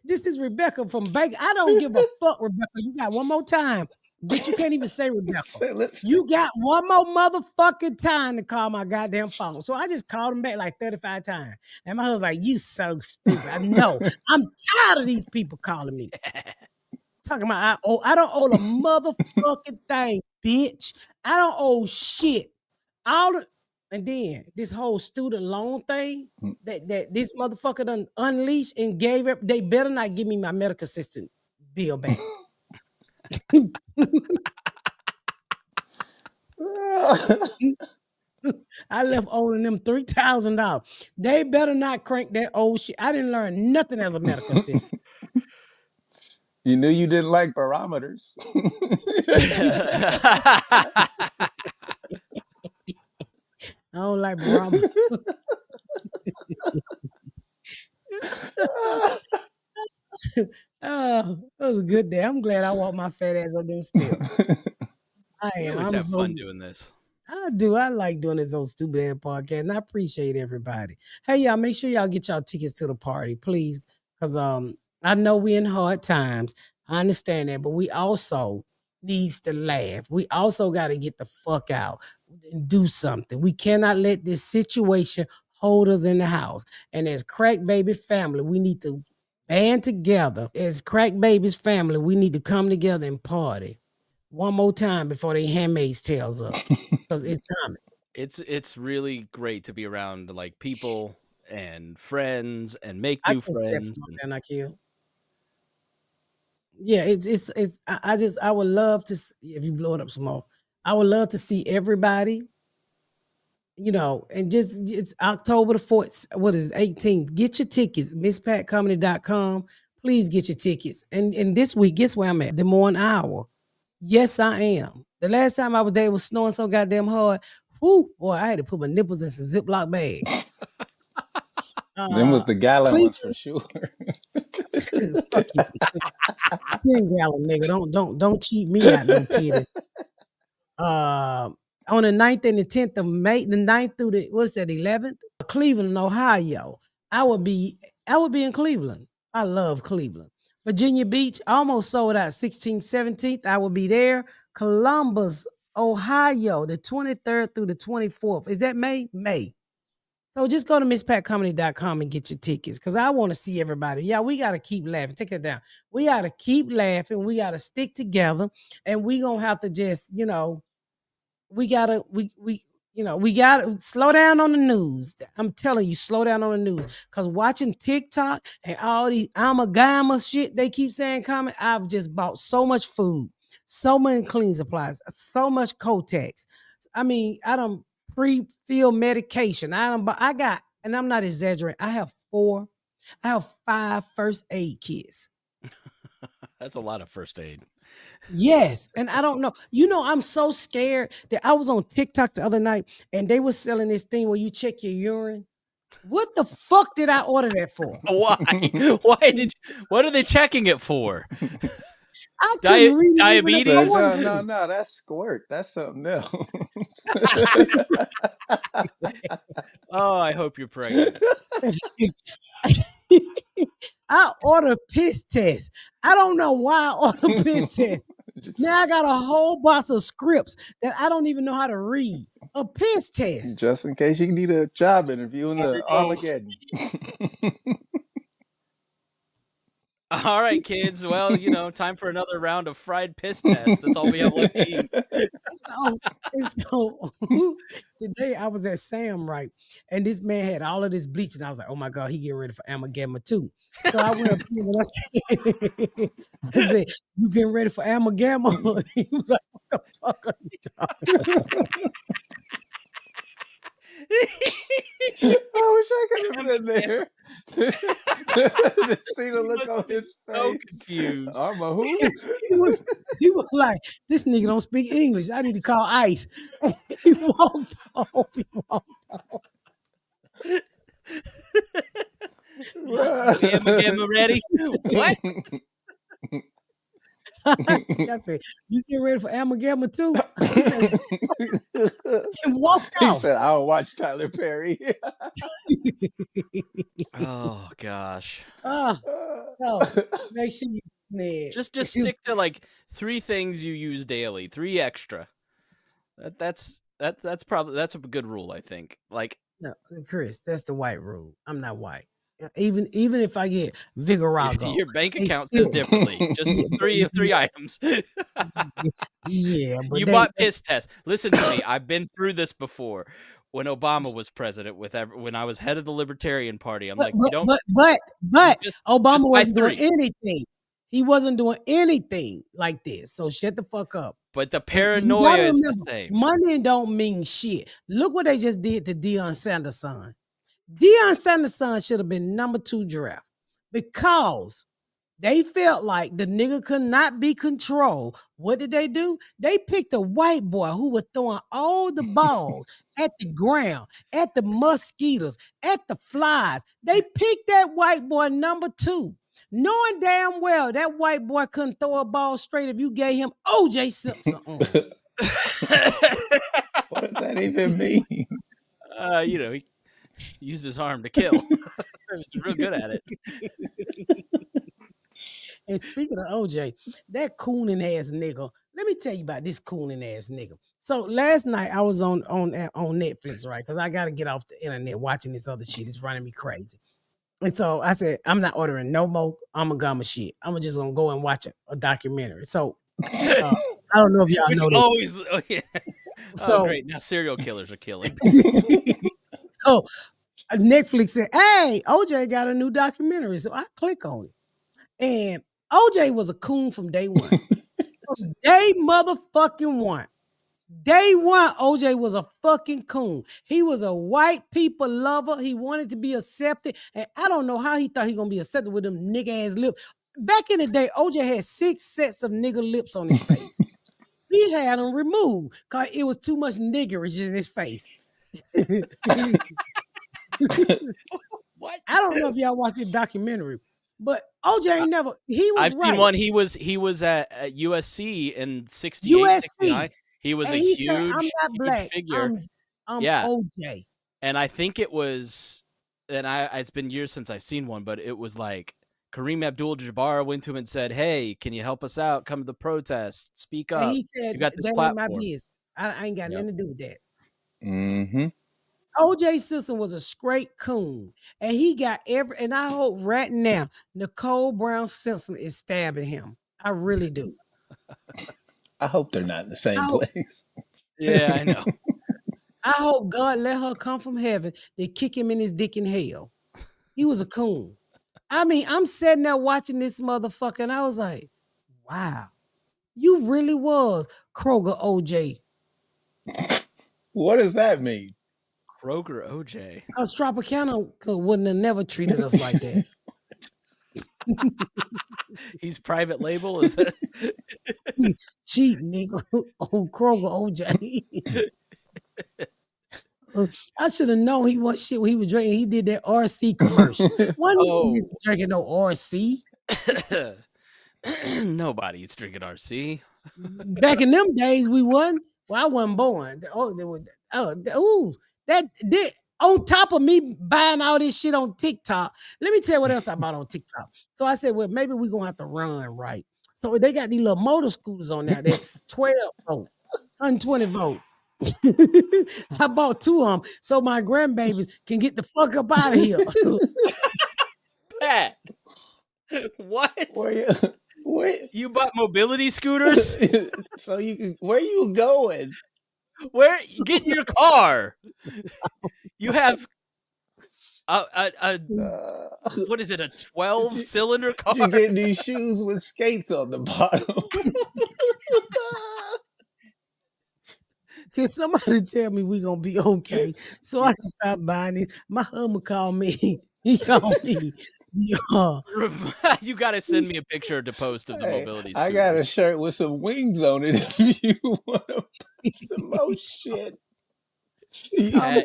S1: This is Rebecca from Bank. I don't give a fuck, Rebecca. You got one more time. Bitch, you can't even say Rebecca.
S4: Say, listen.
S1: You got one more motherfucking time to call my goddamn phone. So I just called him back like 35 times. And my husband's like, "You so stupid." I know. I'm tired of these people calling me. Talking about I don't owe a motherfucking thing, bitch. I don't owe shit. And then this whole student loan thing that this motherfucker done unleashed and gave up, they better not give me my medical assistant bill back. I left owing them $3,000. They better not crank that old shit. I didn't learn nothing as a medical assistant.
S4: You knew you didn't like barometers.
S1: I don't like barometers. Oh, it was a good day. I'm glad I walked my fat ass on them steps. I
S2: We
S1: am.
S2: always
S1: I'm
S2: have
S1: so
S2: fun doing this.
S1: I do. I like doing this old stupid ass podcast, and I appreciate everybody. Hey, y'all, make sure y'all get y'all tickets to the party, please, because I know we in hard times. I understand that, but we also needs to laugh. We also got to get the fuck out and do something. We cannot let this situation hold us in the house. And as Crack Baby family, we need to band together. As Crack Baby's family, we need to come together and party one more time before they handmaid's tails up. Because it's coming.
S2: It's really great to be around like people and friends and make
S1: I
S2: new
S1: can step
S2: friends.
S1: from up there and I kill. Yeah, it's I would love to if you blow it up some more. I would love to see everybody, and just it's October the 4th, what is it, 18th. Get your tickets, misspatcomedy.com. Please get your tickets. And this week, guess where I'm at? Des Moines, Iowa. Yes, I am. The last time I was there, it was snowing so goddamn hard. Whoo, boy, I had to put my nipples in some Ziploc bags.
S4: Them was the gallon
S1: Cleveland,
S4: ones for sure.
S1: fuck you. 10-gallon nigga. Don't cheat me out, no kidding. On the 9th and the 10th of May, the 9th through the 11th, Cleveland, Ohio. I would be in Cleveland. I love Cleveland. Virginia Beach, almost sold out 16th, 17th. I will be there. Columbus, Ohio, the 23rd through the 24th. Is that May? May. So just go to misspatcomedy.com and get your tickets because I want to see everybody. Yeah, we got to keep laughing. Take that down. We got to keep laughing. We got to stick together. And we going to have to just, we gotta slow down on the news. I'm telling you, slow down on the news. Cause watching TikTok and all these Armageddon shit they keep saying coming, I've just bought so much food, so many cleaning supplies, so much Kotex. I mean, I don't pre-fill medication. I got, and I'm not exaggerating. I have 5 first aid kits.
S2: That's a lot of first aid.
S1: Yes. And I don't know. I'm so scared that I was on TikTok the other night and they were selling this thing where you check your urine. What the fuck did I order that for?
S2: Why? What are they checking it for?
S1: I couldn't read it.
S2: Diabetes?
S4: No, that's squirt. That's something else.
S2: Oh, I hope you're pregnant.
S1: I ordered piss test. I don't know why I ordered piss test. Now I got a whole box of scripts that I don't even know how to read. A piss test.
S4: Just in case you need a job interview in the
S2: Oh.
S4: Armageddon.
S2: All right, kids. Well, time for another round of fried piss test. That's all we have left to eat.
S1: So today I was at Sam, right? And this man had all of this bleach, and I was like, oh my God, he getting ready for Armageddon too. So I went up to him and I said, you getting ready for Armageddon? He was like, what the fuck are you talking about?
S4: I wish I could have been there to see the look on his face.
S2: So confused.
S4: Arma who?
S1: He was like, this nigga don't speak English. I need to call ICE. He walked off.
S2: Armageddon ready? What?
S1: I said, you get ready for Armageddon too? And walked
S4: He
S1: out.
S4: said, I don't watch Tyler Perry.
S2: Oh gosh.
S1: No, make sure you
S2: Just stick to like 3 things you use daily, 3 extra. That's probably a good rule, I think. Like,
S1: no, Chris, that's the white rule. I'm not white. Even if I get Vigarago,
S2: your bank account says differently. Just 3 items.
S1: Yeah, but
S2: you bought piss test. Listen to me. I've been through this before. When Obama was president, when I was head of the Libertarian Party, I'm like,
S1: but Obama wasn't doing anything. He wasn't doing anything like this. So shut the fuck up.
S2: But the paranoia is the same.
S1: Money don't mean shit. Look what they just did to Deion Sanders' son. Deion Sanders' son should have been number 2 draft because they felt like the nigga could not be controlled. What did they do? They picked a white boy who was throwing all the balls at the ground, at the mosquitoes, at the flies. They picked that white boy number 2, knowing damn well that white boy couldn't throw a ball straight if you gave him OJ Simpson on.
S4: What does that even mean?
S2: He used his arm to kill. He was real good at it.
S1: And speaking of OJ, that cooning ass nigga, let me tell you about this cooning ass nigga. So last night I was on Netflix, right? Because I got to get off the internet watching this other shit. It's running me crazy. And so I said, I'm not ordering no more Amagama shit. I'm just going to go and watch a documentary. So I don't know if y'all know that.
S2: Always, so great. Now serial killers are killing.
S1: So Netflix said, hey, OJ got a new documentary. So I click on it. And OJ was a coon from day one. From day motherfucking one. Day one, OJ was a fucking coon. He was a white people lover. He wanted to be accepted. And I don't know how he thought he was going to be accepted with them nigga ass lips. Back in the day, OJ had 6 sets of nigga lips on his face. He had them removed because it was too much niggerage in his face.
S2: What?
S1: I don't know if y'all watched this documentary, but OJ ain't never. He was.
S2: I've seen one. He was at USC in 68, 69. He was a huge,
S1: said, I'm not black.
S2: figure.
S1: I'm OJ.
S2: And I think it was, it's been years since I've seen one, but it was like Kareem Abdul-Jabbar went to him and said, "Hey, can you help us out? Come to the protest. Speak up."
S1: And he said,
S2: "You got this
S1: that
S2: platform."
S1: ain't my business. I ain't got nothing to do with that.
S4: Mm-hmm.
S1: OJ Simpson was a straight coon, and he got and I hope right now Nicole Brown Simpson is stabbing him. I really do.
S4: I hope they're not in the same place.
S2: Yeah, I know.
S1: I hope God let her come from heaven to kick him in his dick in hell. He was a coon. I mean, I'm sitting there watching this motherfucker, and I was like, wow, you really was Kroger OJ.
S4: What does that mean?
S2: Kroger OJ.
S1: Because Tropicana wouldn't have never treated us like that.
S2: He's private label, is that?
S1: Cheap nigga. Oh, Kroger OJ. I should have known he was shit when he was drinking. He did that RC commercial. Wasn't drinking no RC.
S2: Nobody's drinking RC.
S1: Back in them days, we wasn't. Well, I wasn't born. That did on top of me buying all this shit on TikTok. Let me tell you what else I bought on TikTok. So I said, well, maybe we're gonna have to run, right? So they got these little motor scooters on there that's 12 volt, 120 volt. I bought 2 of them so my grandbabies can get the fuck up out of here.
S2: Pat, what?
S4: Where
S2: You bought mobility scooters?
S4: so you can where you going?
S2: Where? Get in your car. You have a what is it? A 12-cylinder car?
S4: You get these shoes with skates on the bottom.
S1: Can somebody tell me we gonna be okay so I can stop buying this? My husband called me. He called me. Yeah.
S2: You got to send me a picture to post of the
S4: Hey,
S2: mobility
S4: I
S2: scooters.
S4: got a shirt with some wings on it if you want to put some more shit.
S2: Pat,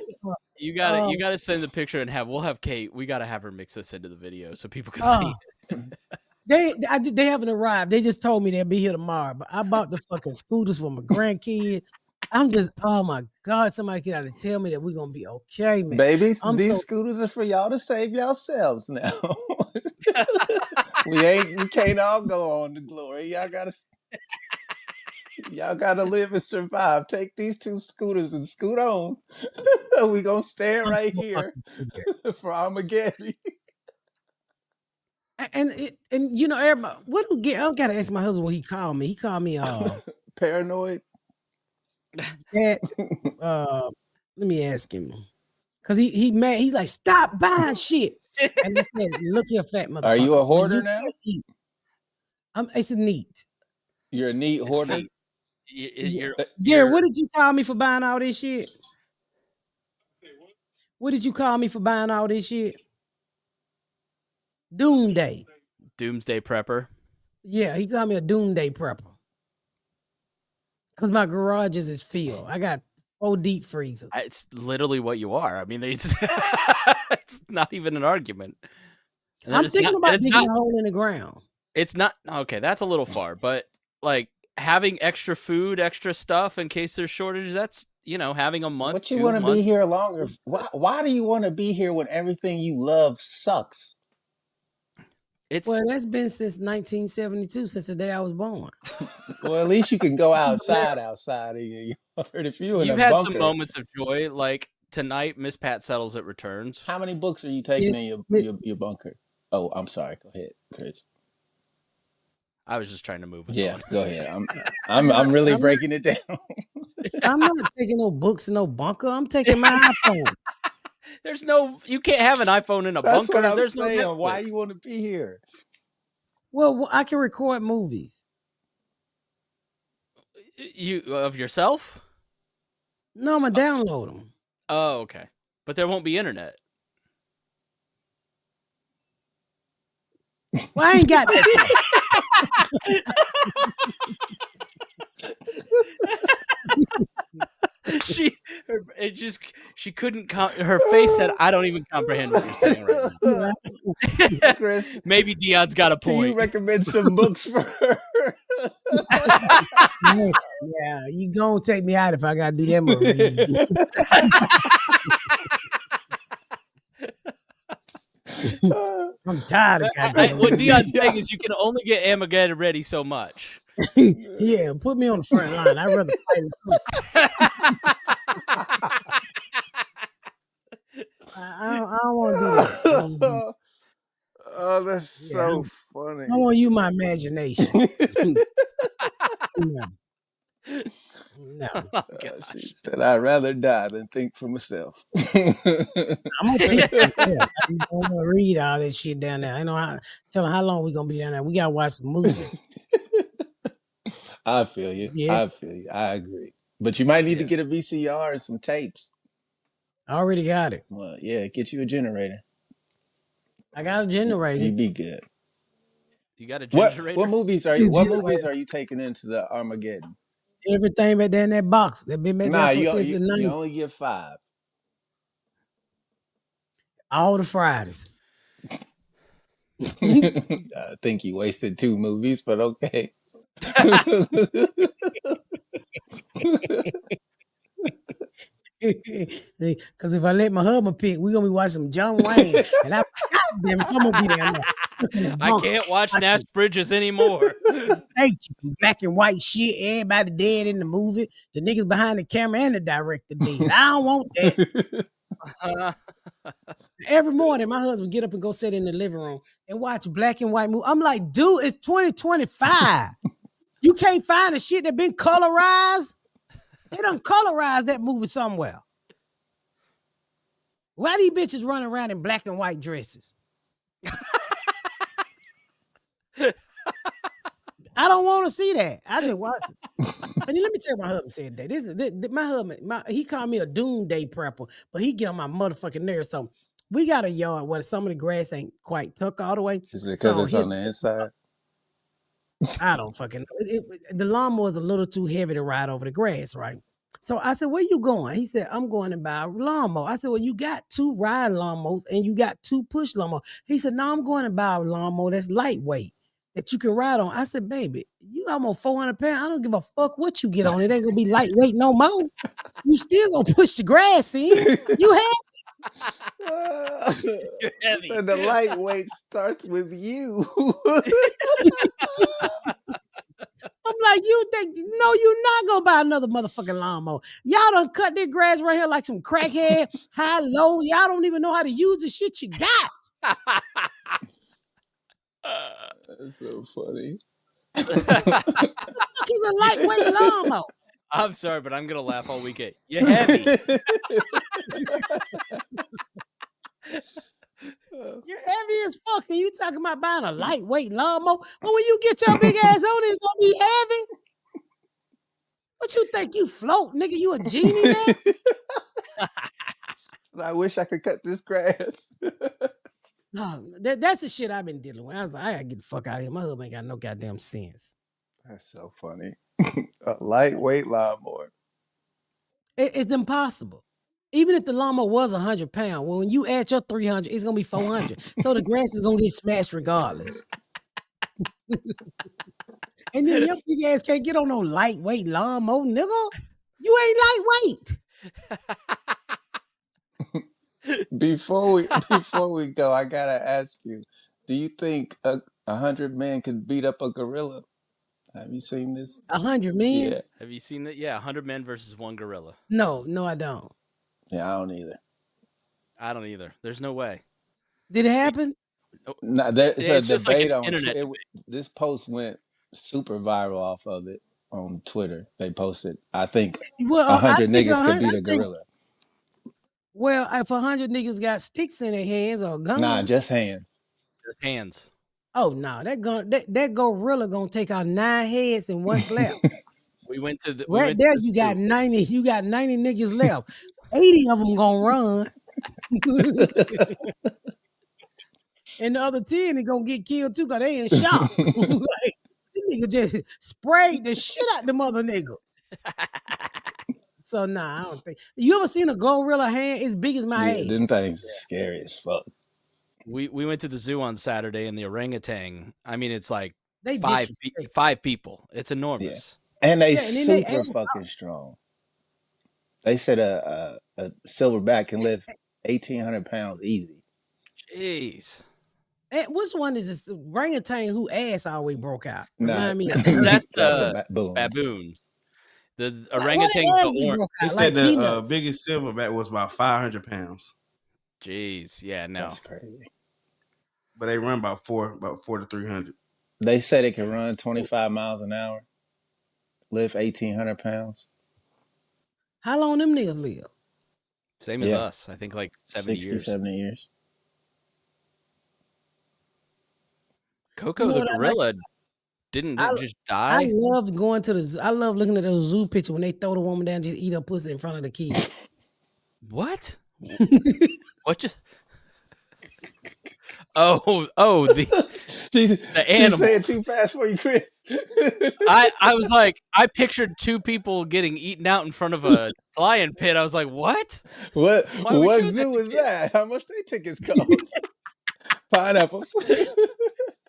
S2: you gotta send the picture and we'll have Kate. We gotta have her mix this into the video so people can see it.
S1: They haven't arrived. They just told me they'll be here tomorrow. But I bought the fucking scooters for my grandkids. I'm just, oh my God, somebody got to tell me that we're gonna be okay, man.
S4: Babies, these scooters are for y'all to save yourselves now. we can't all go on to glory. Y'all gotta live and survive. Take these 2 scooters and scoot on. We gonna stand right here for Armageddon.
S1: And you know, everybody, I gotta ask my husband what he called me. He called me
S4: Paranoid.
S1: let me ask him. Cause he mad. He's like, stop buying shit. And I said, look here, fat motherfucker.
S4: Are you a hoarder now?
S1: It's a neat.
S4: You're a neat hoarder.
S1: Gary, what did you call me for buying all this shit? What did you call me for buying all this shit? Doomsday
S2: prepper.
S1: Yeah, he called me a doomsday prepper. Cause my garages is filled. I got 4 deep freezers.
S2: It's literally what you are. I mean, it's not even an argument.
S1: I'm thinking about digging a hole in the ground.
S2: It's not okay. That's a little far, but like having extra food, extra stuff in case there's shortages. That's having a month.
S4: But you want to be here longer. Why do you want to be here when everything you love sucks?
S1: Well, that's been since 1972, since the day I was born.
S4: Well, at least you can go outside of your yard. If you've
S2: had some moments of joy, like tonight, Miss Pat settles it returns.
S4: How many books are you taking in your bunker? Oh, I'm sorry. Go ahead, Chris.
S2: I was just trying to move us on.
S4: Go ahead. I'm really breaking it down.
S1: I'm not taking no books in no bunker. I'm taking my iPhone.
S2: You can't have an iPhone in a
S4: That's
S2: bunker.
S4: What I'm saying. Why you want to be here?
S1: Well, I can record movies.
S2: You of yourself?
S1: No, I'm gonna download them.
S2: Oh, okay. But there won't be internet.
S1: Well, I ain't got that.
S2: She couldn't. Her face said, "I don't even comprehend what you're saying right now."
S4: Chris,
S2: maybe Deion's got a point.
S4: Can you recommend some books for her?
S1: Yeah, you gonna take me out if I gotta do that movie. I'm tired of
S2: what Deion's saying is you can only get Armageddon ready so much.
S1: Yeah, put me on the front line. I'd rather fight. I don't want to do that.
S4: Oh, that's so funny.
S1: I want to use my imagination. No.
S2: Oh,
S4: she said, "I'd rather die than think for myself."
S1: I'm gonna think for myself. I just don't want to read all that shit down there. I know tell them how long we gonna be down there. We gotta watch some movies.
S4: I feel you.
S1: Yeah.
S4: I feel you. I agree. But you might need to get a VCR and some tapes.
S1: I already got it.
S4: Well, yeah, get you a generator.
S1: I got a generator.
S4: You'd be good.
S2: You got a generator?
S4: What movies are you taking into the Armageddon?
S1: Everything back there in that box. They've been back there since the 90s.
S4: You only get 5.
S1: All the Fridays.
S4: I think you wasted 2 movies, but okay.
S1: Because if I let my husband pick, we're gonna be watching some John Wayne, and I'm gonna be there. in the
S2: I
S1: bunker.
S2: can't watch
S1: Watching-
S2: Nash Bridges anymore.
S1: Thank you. Some black and white shit. Everybody dead in the movie. The niggas behind the camera and the director dead. I don't want that. Every morning, my husband get up and go sit in the living room and watch black and white movie. I'm like, dude, it's 2025. You can't find the shit that been colorized. They done colorized that movie somewhere. Why these bitches running around in black and white dresses? I don't want to see that. I just watch it. And then let me tell you, my husband said that. My husband, he called me a doomsday prepper, but he get on my motherfucking nerves. So we got a yard where some of the grass ain't quite tucked all the way.
S4: Is it because
S1: So
S4: it's on the inside?
S1: I don't fucking know. The lawnmower is a little too heavy to ride over the grass, right? So I said, where you going? He said, I'm going to buy a lawnmower. I said, well, you got 2 ride lawnmowers and you got 2 push lawnmowers. He said, no, I'm going to buy a lawnmower that's lightweight that you can ride on. I said, baby, you almost 400 pounds. I don't give a fuck what you get on. It ain't going to be lightweight no more. You still going to push the grass in. You have
S2: You're heavy.
S4: So the lightweight starts with you.
S1: I'm like, you think, no, you're not going to buy another motherfucking lawnmower. Y'all done cut this grass right here like some crackhead, high, low. Y'all don't even know how to use the shit you got.
S4: That's so funny.
S1: He's a lightweight lawnmower.
S2: I'm sorry, but I'm gonna laugh all weekend. You're heavy.
S1: You're heavy as fuck, and you talking about buying a lightweight lawnmower. Well, when you get your big ass on it, it's gonna be heavy. What you think? You float, nigga? You a genie now?
S4: I wish I could cut this grass.
S1: No, that's the shit I've been dealing with. I was like, I gotta get the fuck out of here. My husband ain't got no goddamn sense.
S4: That's so funny. A lightweight lawnmower.
S1: It's impossible. Even if the lawnmower was 100 pounds, well, when you add your 300, it's gonna be 400. So the grass is gonna get smashed regardless. And then your big ass can't get on no lightweight lawnmower, nigga. You ain't lightweight.
S4: Before we go, I gotta ask you: do you think 100 men could beat up a gorilla? Have you seen this?
S1: 100 men?
S4: Yeah.
S2: Have you seen that? Yeah, 100 men versus 1 gorilla.
S1: No, I don't.
S4: Yeah, I don't either.
S2: I don't either. There's no way.
S1: Did it happen?
S4: No, there's
S2: It's
S4: a
S2: just like
S4: debate
S2: an
S4: on
S2: internet
S4: Twitter. This post went super viral off of it on Twitter. They posted, I think,
S1: Well,
S4: 100
S1: I think
S4: niggas could
S1: 100
S4: beat a
S1: I think-
S4: gorilla.
S1: Well, if 100 niggas got sticks in their hands or guns,
S4: Nah, just hands.
S2: Just hands.
S1: oh no, that gorilla gonna take out 9 heads in one slap.
S2: We went to the
S1: Right there, you got 90. You got 90 niggas left. 80 of them gonna run, and the other 10 are gonna get killed too because they in shock. Like, this nigga just sprayed the shit out the mother nigga. So nah, I don't think. You ever seen a gorilla hand as big as my
S4: Yeah,
S1: ass?
S4: them things scary as fuck.
S2: We went to the zoo on Saturday, and the orangutan. I mean, it's like
S1: They
S2: 5
S1: disrespectful.
S2: people. It's enormous.
S4: And they
S1: Yeah, and then they
S4: super
S1: ass
S4: fucking strong. They said a silverback can lift 1,800 pounds easy.
S2: Jeez.
S1: Which one is this orangutan who ass always broke out?
S4: Nah,
S1: Remind me.
S2: That's
S4: the
S2: the
S4: baboons.
S2: baboons. The
S1: Why
S2: orangutans
S1: the ass
S2: go
S1: be
S2: orange.
S1: broke
S5: They
S1: out
S5: said
S1: like
S5: the
S1: peanuts?
S5: biggest silverback was about 500 pounds,
S2: Jeez. Yeah. No.
S4: That's crazy.
S5: but they run about 4 to 300.
S4: They said it can run 25 miles an hour, lift 1,800 pounds.
S1: How long them niggas live?
S2: Same as
S4: Yeah.
S2: us. I think like 70
S4: 60,
S2: years.
S4: 70 years.
S2: Coco
S1: You know
S2: the
S1: what I like?
S2: gorilla didn't
S1: I-
S2: just
S1: I
S2: die.
S1: love going to the zoo. I love looking at those zoo pictures when they throw the woman down and just eat her pussy in front of the kids.
S2: What? What just? Oh,
S4: She
S2: animals.
S4: said too fast for you, Chris.
S2: I was like, I pictured 2 people getting eaten out in front of a lion pit. I was like, what?
S4: What
S2: Why would
S4: what
S2: you do that
S4: zoo
S2: to
S4: is
S2: kids?
S4: that? How much they tickets cost? Pineapples.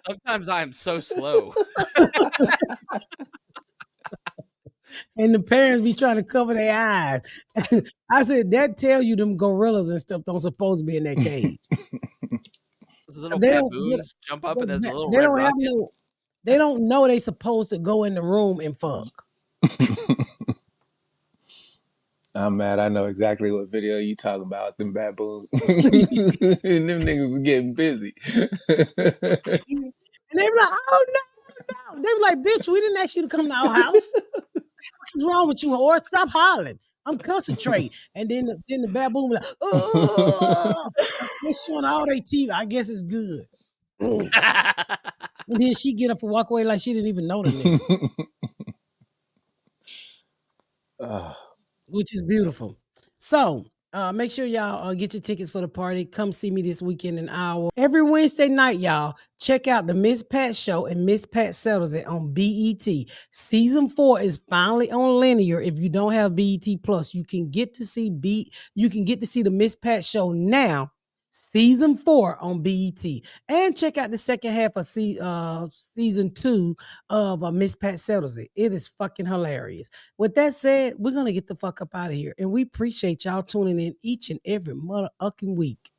S2: Sometimes I am so slow.
S1: And the parents be trying to cover their eyes. I said, that tell you them gorillas and stuff don't supposed to be in that cage.
S2: little
S1: They don't.
S2: baboons jump up, and there's a little
S1: They
S2: red
S1: don't have
S2: rocket.
S1: no. They don't know they supposed to go in the room and fuck.
S4: I'm mad. I know exactly what video you talking about. Them baboons. And them niggas was getting busy.
S1: And they be like, "Oh no, no!" They be like, "Bitch, we didn't ask you to come to our house. What's wrong with you, whore? Stop hollering. I'm concentrating." And then the baboon be like, "Oh," they showing all their teeth. I guess it's good. And then she get up and walk away like she didn't even know the nigga, which is beautiful. So make sure y'all get your tickets for the party. Come see me this weekend in Iowa. Every Wednesday night, y'all, check out the Miss Pat Show and Miss Pat Settles It on BET. Season 4 is finally on linear. If you don't have BET Plus, you can get to see the Miss Pat Show now. Season 4 on BET. And check out the second half of season 2 of Miss Pat Settles It. It is fucking hilarious. With that said, we're going to get the fuck up out of here. And we appreciate y'all tuning in each and every motherfucking week.